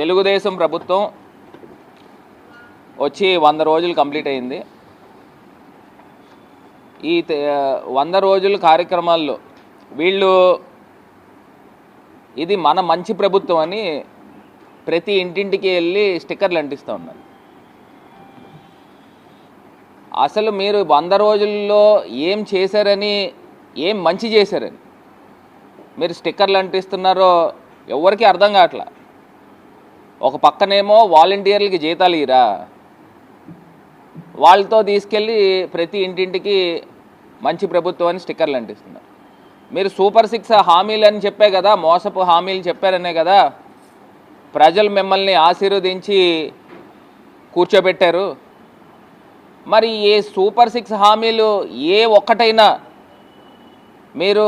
తెలుగుదేశం ప్రభుత్వం వచ్చి 100 రోజులు కంప్లీట్ అయింది. ఈ 100 రోజుల కార్యక్రమాల్లో వీళ్ళు ఇది మన మంచి ప్రభుత్వం అని ప్రతి ఇంటింటికి వెళ్ళి స్టిక్కర్లు అంటిస్తూ ఉన్నారు. అసలు మీరు 100 రోజుల్లో ఏం చేశారని, ఏం మంచి చేశారని మీరు స్టిక్కర్లు అంటిస్తున్నారో ఎవరికి అర్థం కావట్లా. ఒక పక్కనేమో వాలంటీర్లకి జీతాలు ఇరా, వాళ్ళతో తీసుకెళ్ళి ప్రతి ఇంటింటికి మంచి ప్రభుత్వం అని స్టిక్కర్లు అంటిస్తున్నారు. మీరు సూపర్ 6 హామీలు అని చెప్పే కదా, మోసపు హామీలు చెప్పారనే కదా ప్రజలు మిమ్మల్ని ఆశీర్వదించి కూర్చోబెట్టారు. మరి ఏ సూపర్ 6 హామీలు ఏ ఒక్కటైనా మీరు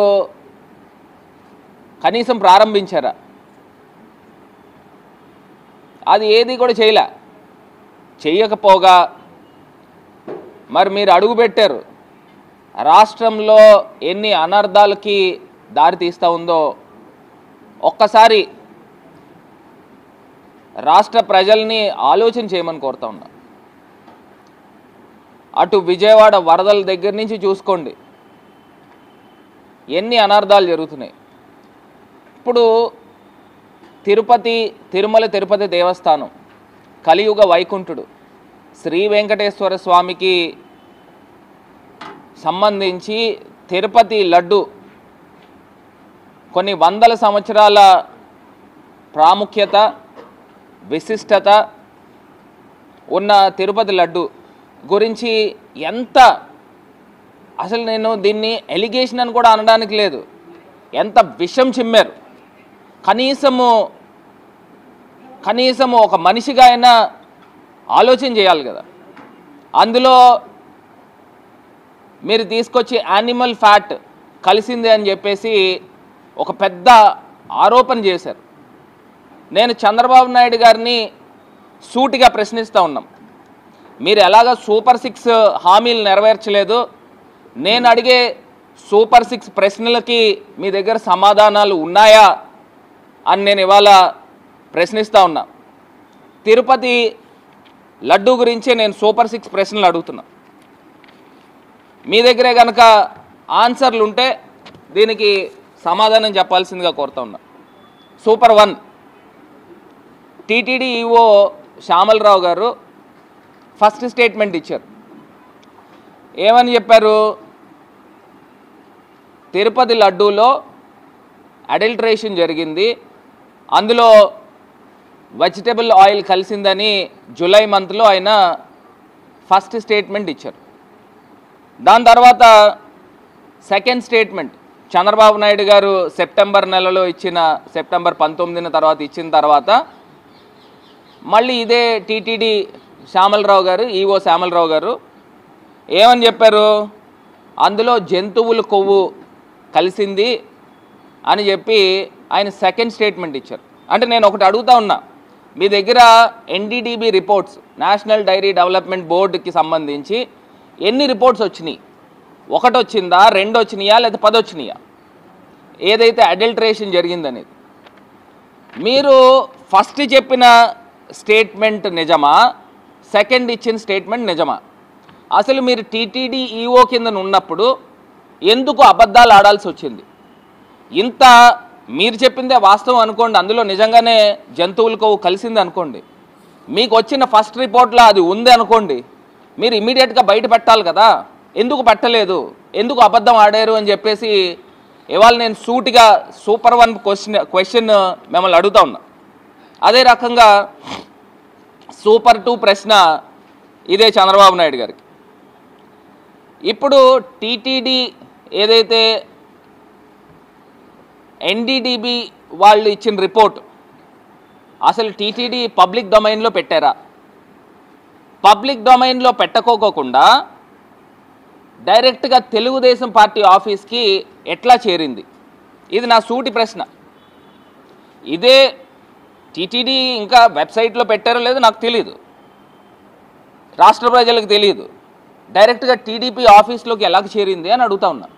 కనీసం ప్రారంభించారా? అది ఏది కూడా చేయకపోగా మరి మీరు అడుగుపెట్టారు. రాష్ట్రంలో ఎన్ని అనర్థాలకి దారి తీస్తూ ఉందో ఒక్కసారి రాష్ట్ర ప్రజల్ని ఆలోచన చేయమని కోరుతా ఉన్నా. అటు విజయవాడ వరదల దగ్గర నుంచి చూసుకోండి, ఎన్ని అనర్థాలు జరుగుతున్నాయి. ఇప్పుడు తిరుపతి దేవస్థానం కలియుగ వైకుంఠుడు శ్రీ వెంకటేశ్వర స్వామికి సంబంధించి తిరుపతి లడ్డు కొన్ని వందల సంవత్సరాల ప్రాముఖ్యత, విశిష్టత ఉన్న తిరుపతి లడ్డు గురించి ఎంత, అసలు నేను దీన్ని ఎలిగేషన్ అని కూడా అనడానికి లేదు, ఎంత విషం చిమ్మారు. కనీసము ఒక మనిషిగా అయినా ఆలోచన చేయాలి కదా. అందులో మీరు తీసుకొచ్చి యానిమల్ ఫ్యాట్ కలిసింది అని చెప్పేసి ఒక పెద్ద ఆరోపణ చేశారు. నేను చంద్రబాబు నాయుడు గారిని సూటిగా ప్రశ్నిస్తూ ఉన్నాం. మీరు ఎలాగ సూపర్ 6 హామీలు నెరవేర్చలేదు, నేను అడిగే సూపర్ 6 ప్రశ్నలకి మీ దగ్గర సమాధానాలు ఉన్నాయా అని నేను ఇవాళ ప్రశ్నిస్తూ ఉన్నా. తిరుపతి లడ్డు గురించే నేను సూపర్ 6 ప్రశ్నలు అడుగుతున్నా. మీ దగ్గరే కనుక ఆన్సర్లు ఉంటే దీనికి సమాధానం చెప్పాల్సిందిగా కోరుతా ఉన్నా. సూపర్ 1, టీటీడీ ఈఓ శ్యామలరావు గారు ఫస్ట్ స్టేట్మెంట్ ఇచ్చారు. ఏమని చెప్పారు? తిరుపతి లడ్డూలో అడల్టరేషన్ జరిగింది, అందులో వెజిటబుల్ ఆయిల్ కలిసిందని జూలై మంత్లో ఆయన ఫస్ట్ స్టేట్మెంట్ ఇచ్చారు. దాని తర్వాత సెకండ్ స్టేట్మెంట్ చంద్రబాబు నాయుడు గారు సెప్టెంబర్ నెలలో సెప్టెంబర్ 19న తర్వాత ఇచ్చిన తర్వాత మళ్ళీ ఇదే టీటీడీ శ్యామలరావు గారు, ఈఓ శ్యామలరావు గారు ఏమని చెప్పారు? అందులో జంతువుల కొవ్వు కలిసింది అని చెప్పి ఆయన సెకండ్ స్టేట్మెంట్ ఇచ్చారు. అంటే నేను ఒకటి అడుగుతా ఉన్నా, మీ దగ్గర NDDB reports, national dairy development బోర్డుకి సంబంధించి ఎన్ని రిపోర్ట్స్ వచ్చినాయి? 1 వచ్చిందా, 2 వచ్చినాయా, లేదా 10 వచ్చినాయా? ఏదైతే అడల్టరేషన్ జరిగిందనేది మీరు ఫస్ట్ చెప్పిన స్టేట్మెంట్ నిజమా, సెకండ్ ఇచ్చిన స్టేట్మెంట్ నిజమా? అసలు మీరు టీటీడీ ఈఓ కింద ఉన్నప్పుడు ఎందుకు అబద్ధాలు ఆడాల్సి వచ్చింది? ఇంత మీరు చెప్పిందే వాస్తవం అనుకోండి, అందులో నిజంగానే జంతువుల కొవ్వు కలిసింది అనుకోండి, మీకు వచ్చిన ఫస్ట్ రిపోర్ట్లో అది ఉంది అనుకోండి, మీరు ఇమీడియట్గా బయట పెట్టాలి కదా. ఎందుకు పెట్టలేదు, ఎందుకు అబద్ధం ఆడారు అని చెప్పేసి ఇవాళ నేను సూటిగా సూపర్ 1 క్వశ్చన్ మిమ్మల్ని అడుగుతా ఉన్నా. అదే రకంగా సూపర్ 2 ప్రశ్న ఇదే చంద్రబాబు నాయుడు గారికి. ఇప్పుడు టీటీడీ ఏదైతే ఎన్డీడీబీ వాళ్ళు ఇచ్చిన రిపోర్ట్ అసలు టీటీడీ పబ్లిక్ డొమైన్లో పెట్టారా? పబ్లిక్ డొమైన్లో పెట్టకోకుండా డైరెక్ట్గా తెలుగుదేశం పార్టీ ఆఫీస్కి ఎట్లా చేరింది? ఇది నా సూటి ప్రశ్న. ఇదే టీటీడీ ఇంకా వెబ్సైట్లో పెట్టారో లేదో నాకు తెలియదు, రాష్ట్ర ప్రజలకు తెలియదు. డైరెక్ట్గా టీడీపీ ఆఫీస్లోకి ఎలా చేరింది అని అడుగుతా ఉన్నా.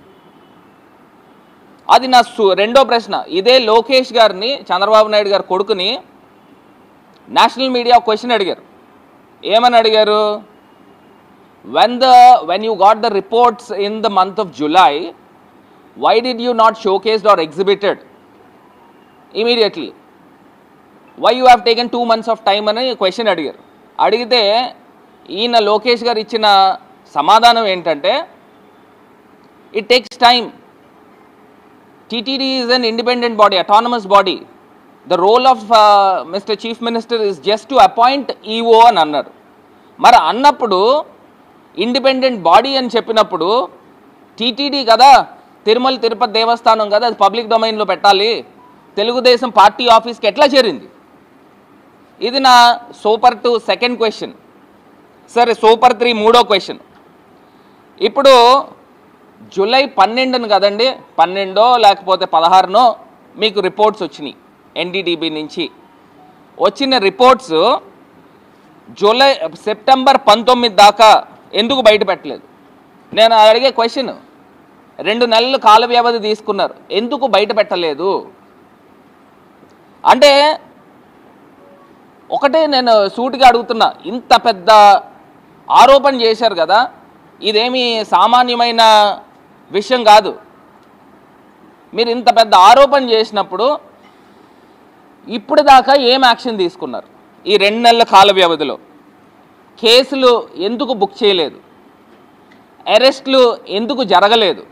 అది నా రెండో ప్రశ్న. ఇదే లోకేష్ గారిని, చంద్రబాబు నాయుడు గారి కొడుకుని నేషనల్ మీడియా క్వశ్చన్ అడిగారు. ఏమని అడిగారు? when you got the reports in the month of July, why did you not showcased or exhibited immediately? Why you have taken 2 months of time అని క్వశ్చన్ అడిగారు. అడిగితే ఈయన లోకేష్ గారు ఇచ్చిన సమాధానం ఏంటంటే, it takes time. TTD is an independent body, autonomous body. The role of Mr. Chief Minister is just to appoint EO అని అన్నారు. మరి అన్నప్పుడు ఇండిపెండెంట్ బాడీ అని చెప్పినప్పుడు టీటీడీ కదా, తిరుమల తిరుపతి దేవస్థానం కదా, అది పబ్లిక్ డొమైన్లో పెట్టాలి. తెలుగుదేశం పార్టీ ఆఫీస్కి ఎట్లా చేరింది? ఇది నా సూపర్ 2 సెకండ్ క్వశ్చన్. సరే, సూపర్ 3 మూడో క్వశ్చన్. ఇప్పుడు జూలై 12 కదండి, 12 లేకపోతే 16 మీకు రిపోర్ట్స్ వచ్చినాయి ఎన్డీడీబీ నుంచి. వచ్చిన రిపోర్ట్స్ సెప్టెంబర్ 19 దాకా ఎందుకు బయట పెట్టలేదు? నేను అడిగే క్వశ్చన్, 2 నెలలు కాల వ్యవధి తీసుకున్నారు, ఎందుకు బయట పెట్టలేదు? అంటే ఒకటే నేను సూటిగా అడుగుతున్నా, ఇంత పెద్ద ఆరోపణ చేశారు కదా, ఇదేమీ సామాన్యమైన విషయం కాదు. మీరు ఇంత పెద్ద ఆరోపణ చేసినప్పుడు ఇప్పుడు దాకా ఏం యాక్షన్ తీసుకున్నారు? ఈ 2 నెలల కాల వ్యవధిలో కేసులు ఎందుకు బుక్ చేయలేదు? అరెస్టులు ఎందుకు జరగలేదు?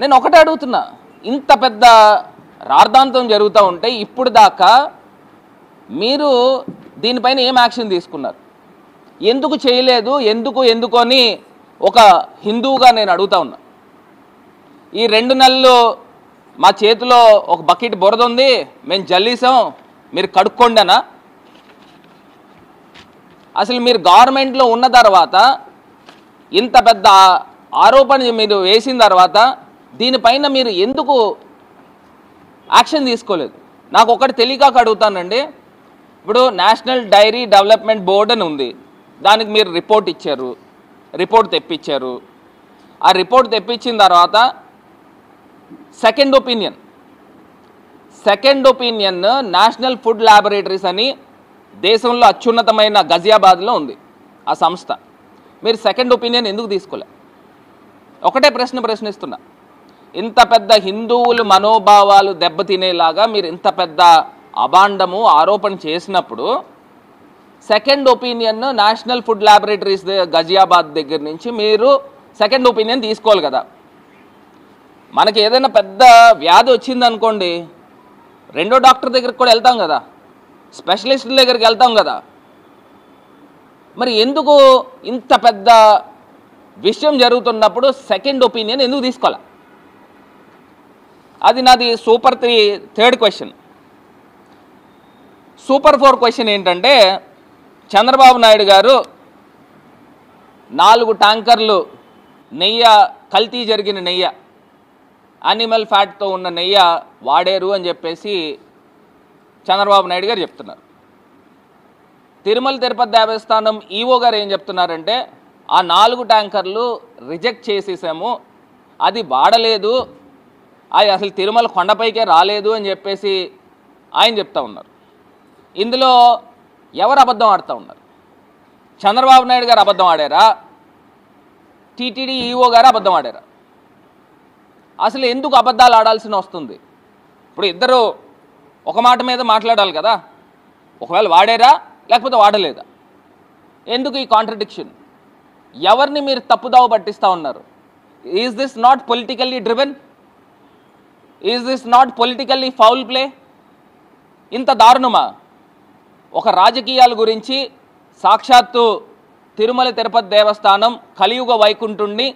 నేను ఒకటే అడుగుతున్నా, ఇంత పెద్ద రాద్ధాంతం జరుగుతూ ఉంటే ఇప్పుడు దాకా మీరు దీనిపైన ఏం యాక్షన్ తీసుకున్నారు? ఎందుకు చేయలేదు? ఎందుకు అని ఒక హిందువుగా నేను అడుగుతా ఉన్నా. ఈ 2 నెలలు మా చేతిలో ఒక బకెట్ బురద ఉంది, మేము జల్లీసాం, మీరు కడుక్కోండనా? అసలు మీరు గవర్నమెంట్లో ఉన్న తర్వాత ఇంత పెద్ద ఆరోపణ మీరు వేసిన తర్వాత దీనిపైన మీరు ఎందుకు యాక్షన్ తీసుకోలేదు? నాకు ఒకటి తెలియక అడుగుతానండి. ఇప్పుడు నేషనల్ డైరీ డెవలప్మెంట్ బోర్డు అని ఉంది, దానికి మీరు రిపోర్ట్ ఇచ్చారు, రిపోర్ట్ తెప్పించారు. ఆ రిపోర్ట్ తెప్పించిన తర్వాత second opinion national food laboratories అని దేశంలో అత్యున్నతమైన గజియాబాద్లో ఉంది ఆ సంస్థ. మీరు సెకండ్ ఒపీనియన్ ఎందుకు తీసుకోలే? ఒకటే ప్రశ్నిస్తున్నా. ఇంత పెద్ద హిందువులు మనోభావాలు దెబ్బతినేలాగా మీరు ఇంత పెద్ద అభాండము ఆరోపణ చేసినప్పుడు second opinion national food laboratories Ghaziabad దగ్గర నుంచి మీరు సెకండ్ ఒపీనియన్ తీసుకోవాలి కదా. మనకి ఏదైనా పెద్ద వ్యాధి వచ్చిందనుకోండి, 2వ డాక్టర్ దగ్గరికి కూడా వెళ్తాం కదా, స్పెషలిస్టుల దగ్గరికి వెళ్తాం కదా. మరి ఎందుకు ఇంత పెద్ద విషయం జరుగుతున్నప్పుడు సెకండ్ ఒపీనియన్ ఎందుకు తీసుకోవాలి? అది నాది super 3 third question. Super 4 question ఏంటంటే, చంద్రబాబు నాయుడు గారు 4 ట్యాంకర్లు నెయ్యి, కల్తీ జరిగిన నెయ్యి, యానిమల్ ఫ్యాట్తో ఉన్న నెయ్యి వాడారు అని చెప్పేసి చంద్రబాబు నాయుడు గారు చెప్తున్నారు. తిరుమల తిరుపతి దేవస్థానం ఈవో గారు ఏం చెప్తున్నారంటే, ఆ 4 ట్యాంకర్లు రిజెక్ట్ చేసేసాము, అది వాడలేదు, అది అసలు తిరుమల కొండపైకే రాలేదు అని చెప్పేసి ఆయన చెప్తా ఉన్నారు. ఇందులో ఎవరు అబద్ధం ఆడుతూ ఉన్నారు? చంద్రబాబు నాయుడు గారు అబద్ధం ఆడారా? టీటీడీ ఈవో గారు అబద్ధం ఆడారా? అసలు ఎందుకు అబద్ధాలు ఆడాల్సి వస్తుంది? ఇప్పుడు ఇద్దరు ఒక మాట మీద మాట్లాడాలి కదా. ఒకవేళ వాడారా లేకపోతే వాడలేదా? ఎందుకు ఈ కాంట్రడిక్షన్? ఎవరిని మీరు తప్పుదావ పట్టిస్తూ ఉన్నారు? Is this not politically driven? Is this not politically foul play? ఇంత దారుణమా? ఒక రాజకీయాల గురించి సాక్షాత్తు తిరుమల తిరుపతి దేవస్థానం కలియుగ వైకుంఠుణ్ణి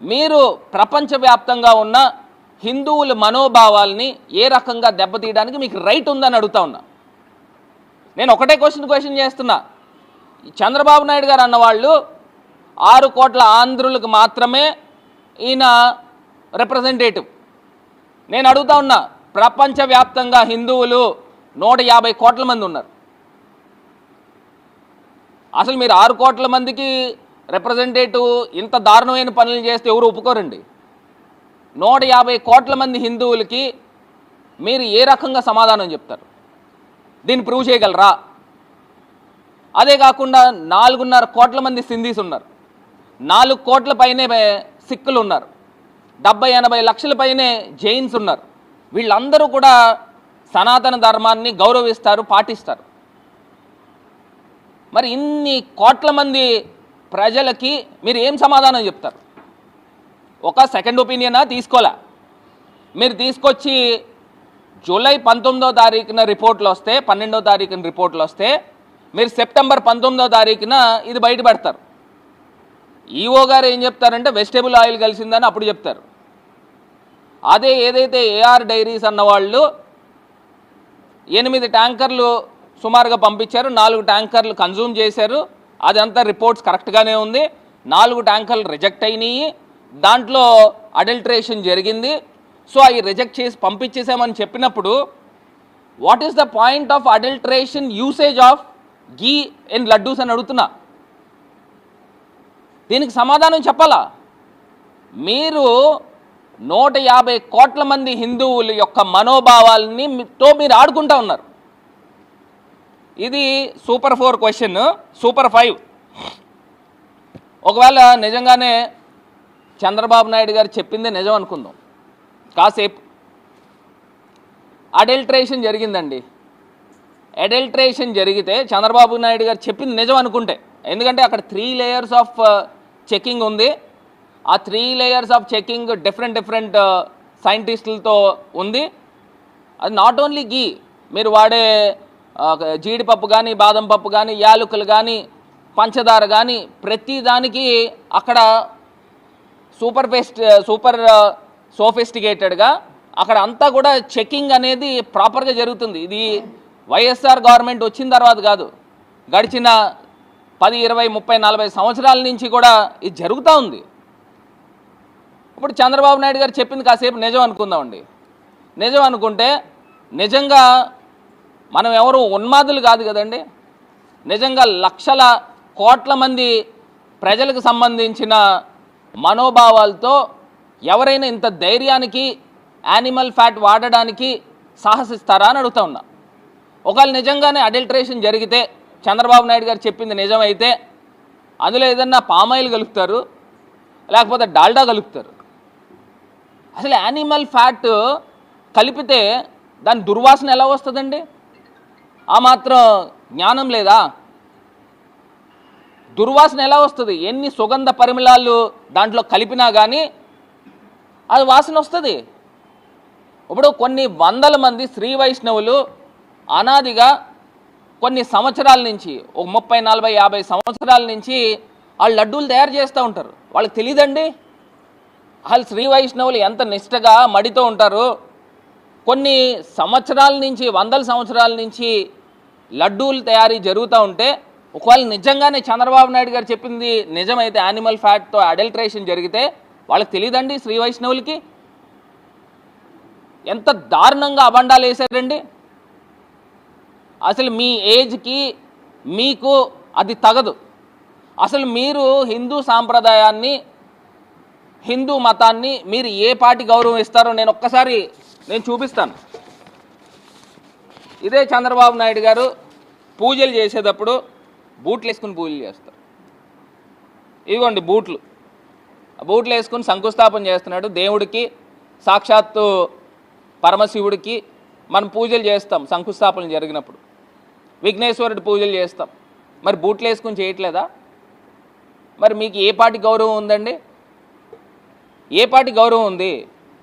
మీరు ప్రపంచవ్యాప్తంగా ఉన్న హిందువుల మనోభావాల్ని ఏ రకంగా దెబ్బతీయడానికి మీకు రైట్ ఉందని అడుగుతా ఉన్నా. నేను ఒకటే క్వశ్చన్ చేస్తున్నా. చంద్రబాబు నాయుడు గారు అన్నవాళ్ళు 6 కోట్ల ఆంధ్రులకు మాత్రమే ఈయన రిప్రజెంటేటివ్. నేను అడుగుతా ఉన్నా, ప్రపంచవ్యాప్తంగా హిందువులు 150 కోట్ల మంది ఉన్నారు. అసలు మీరు 6 కోట్ల మందికి రిప్రజెంటేటివ్ ఇంత దారుణమైన పనులు చేస్తే ఎవరు ఒప్పుకోరండి. 150 కోట్ల మంది హిందువులకి మీరు ఏ రకంగా సమాధానం చెప్తారు? దీన్ని ప్రూవ్ చేయగలరా? అదే కాకుండా 4.5 కోట్ల మంది సింధీస్ ఉన్నారు, 4 కోట్ల పైనే సిక్కులు ఉన్నారు, 70-80 లక్షల పైనే జైన్స్ ఉన్నారు. వీళ్ళందరూ కూడా సనాతన ధర్మాన్ని గౌరవిస్తారు, పాటిస్తారు. మరి ఇన్ని కోట్ల మంది ప్రజలకి మీరు ఏం సమాధానం చెప్తారు? ఒక సెకండ్ ఒపీనియనా తీసుకోలే. మీరు తీసుకొచ్చి జూలై 19వ తారీఖున రిపోర్ట్లు వస్తే, 12వ తారీఖున రిపోర్ట్లు వస్తే, మీరు సెప్టెంబర్ 19వ తారీఖున ఇది బయట పెడతారు. ఈఓ గారు ఏం చెప్తారంటే వెజిటేబుల్ ఆయిల్ కలిసిందని అప్పుడు చెప్తారు. అదే ఏదైతే ఏఆర్ డైరీస్ అన్న వాళ్ళు 8 ట్యాంకర్లు సుమారుగా పంపించారు, 4 ట్యాంకర్లు కన్జ్యూమ్ చేశారు, అదంతా రిపోర్ట్స్ కరెక్ట్గానే ఉంది. 4 ట్యాంకర్లు రిజెక్ట్ అయినాయి, దాంట్లో అడల్ట్రేషన్ జరిగింది. సో అవి రిజెక్ట్ చేసి పంపించేసామని చెప్పినప్పుడు what is the point of adulteration usage of ghee in laddoos అని అడుగుతున్నా. దీనికి సమాధానం చెప్పాలా? మీరు 150 కోట్ల మంది హిందువుల యొక్క మనోభావాలని మీరు ఆడుకుంటా ఉన్నారు. ఇది సూపర్ 4 క్వశ్చన్. సూపర్ 5, ఒకవేళ నిజంగానే చంద్రబాబు నాయుడు గారు చెప్పింది నిజం అనుకుందాం కాసేపు. అడల్ట్రేషన్ జరిగిందండి. అడల్ట్రేషన్ జరిగితే చంద్రబాబు నాయుడు గారు చెప్పింది నిజం అనుకుంటే, ఎందుకంటే అక్కడ 3 లేయర్స్ ఆఫ్ చెకింగ్ ఉంది. ఆ 3 లేయర్స్ ఆఫ్ చెకింగ్ డిఫరెంట్ సైంటిస్టులతో ఉంది. అది నాట్ ఓన్లీ గీ, మీరు వాడే జీడిపప్పు కానీ, బాదం పప్పు కానీ, యాలకులు కానీ, పంచదార కానీ, ప్రతి దానికి అక్కడ సూపర్ సోఫిస్టికేటెడ్గా అక్కడ అంతా కూడా చెకింగ్ అనేది ప్రాపర్గా జరుగుతుంది. ఇది వైఎస్ఆర్ గవర్నమెంట్ వచ్చిన తర్వాత కాదు, గడిచిన 10, 20, 30, 40 సంవత్సరాల నుంచి కూడా ఇది జరుగుతూ ఉంది. ఇప్పుడు చంద్రబాబు నాయుడు గారు చెప్పింది కాసేపు నిజం అనుకుందామండి. నిజం అనుకుంటే నిజంగా మనం ఎవరు ఉన్మాదులు కాదు కదండి. నిజంగా లక్షల కోట్ల మంది ప్రజలకు సంబంధించిన మనోభావాలతో ఎవరైనా ఇంత ధైర్యానికి యానిమల్ ఫ్యాట్ వాడడానికి సాహసిస్తారా అని అడుగుతా ఉన్నా. ఒకవేళ నిజంగానే అడల్ట్రేషన్ జరిగితే, చంద్రబాబు నాయుడు గారు చెప్పింది నిజమైతే, అందులో ఏదన్నా పామాయిల్ కలుపుతారు, లేకపోతే డాల్డా కలుపుతారు. అసలు యానిమల్ ఫ్యాట్ కలిపితే దాని దుర్వాసన ఎలా వస్తుందండి? ఆ మాత్రం జ్ఞానం లేదా? దుర్వాసన ఎలా వస్తుంది? ఎన్ని సుగంధ పరిమళాలు దాంట్లో కలిపినా కానీ అది వాసన వస్తుంది. ఇప్పుడు కొన్ని వందల మంది శ్రీ వైష్ణవులు అనాదిగా కొన్ని సంవత్సరాల నుంచి, ఒక 30, 40, 50 సంవత్సరాల నుంచి వాళ్ళు లడ్డూలు తయారు చేస్తూ ఉంటారు. వాళ్ళకి తెలియదండి వాళ్ళు శ్రీ వైష్ణవులు ఎంత నిష్టగా మడితో ఉంటారు. కొన్ని సంవత్సరాల నుంచి, వందల సంవత్సరాల నుంచి లడ్డూలు తయారీ జరుగుతూ ఉంటే, ఒకవేళ నిజంగానే చంద్రబాబు నాయుడు గారు చెప్పింది నిజమైతే, యానిమల్ ఫ్యాట్తో అడల్ట్రేషన్ జరిగితే వాళ్ళకి తెలియదండి శ్రీ వైష్ణవులకి? ఎంత దారుణంగా అబండాలు వేశారండి. అసలు మీ ఏజ్కి మీకు అది తగదు. అసలు మీరు హిందూ సాంప్రదాయాన్ని, హిందూ మతాన్ని మీరు ఏ పార్టీ గౌరవం ఇస్తారో నేను చూపిస్తాను. ఇదే చంద్రబాబు నాయుడు గారు పూజలు చేసేటప్పుడు బూట్లు వేసుకుని పూజలు చేస్తారు. ఇదిగోండి బూట్లు వేసుకుని శంకుస్థాపన చేస్తున్నాడు దేవుడికి, సాక్షాత్తు పరమశివుడికి మనం పూజలు చేస్తాం. శంకుస్థాపన జరిగినప్పుడు విఘ్నేశ్వరుడి పూజలు చేస్తాం. మరి బూట్లు వేసుకుని చేయట్లేదా? మరి మీకు ఏ పార్టీ గౌరవం ఉందండి? ఏ పార్టీ గౌరవం ఉంది?